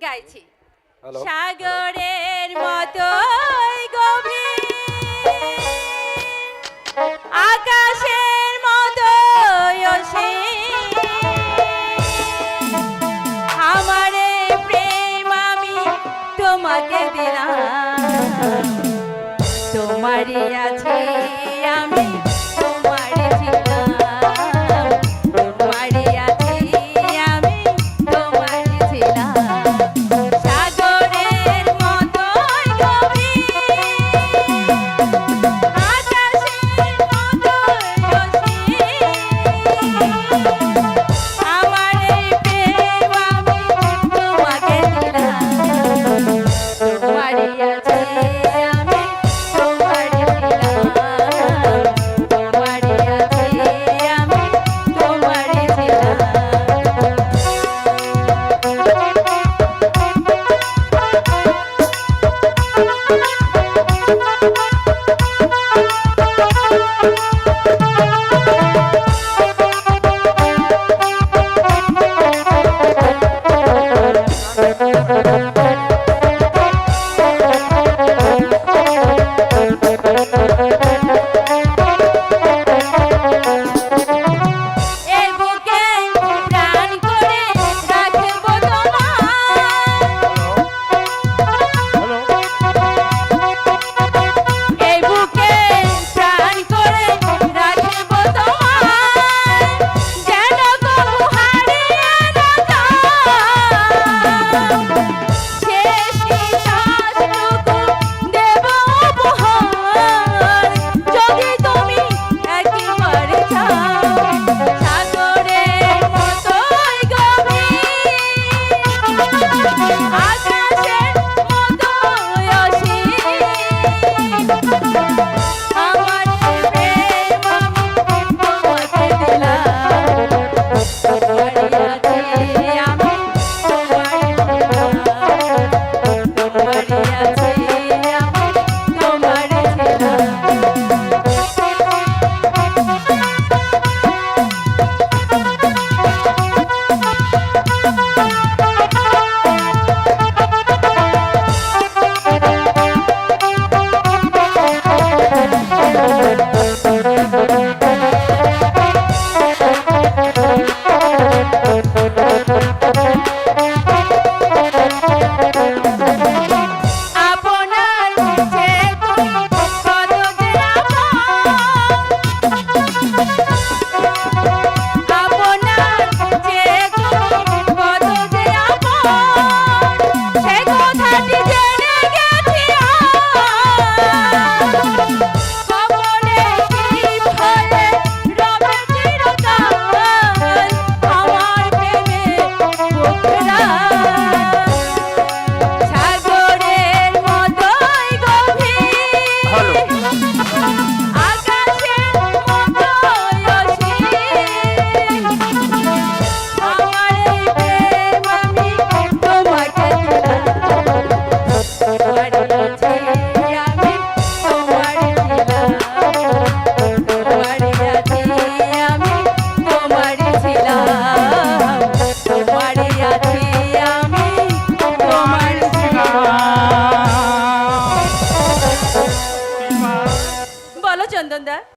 গাইছি। হ্যালো সাগরের মতোই গভীর, আকাশের মতোই অসীম, আমারে প্রেম আমি তোমাকে দিলাম, তোমারই আছি আমি, তোমারই ছিলাম, তোমারই আছি আমি, তোমারই ছিলাম। সাগরের মতোই গভীর, আকাশের মতোই অসীম, আমার এই প্রেম আমি তোমাকে দিলাম, তোমারই আছি আমি, তোমারই ছিলাম, তোমারই আছি আমি, তোমারই ছিলাম। এই বুকে প্রাণ করে রাখবো তোমায়, এই বুকে প্রাণ করে রাখবো তোমায়, যেন কবু হারিয়ে না যায়। শেষ নিঃশ্বাসটুকু দেব উপহার, যদি তুমি একেবারে চাও। সাগরের মতোই গভীর,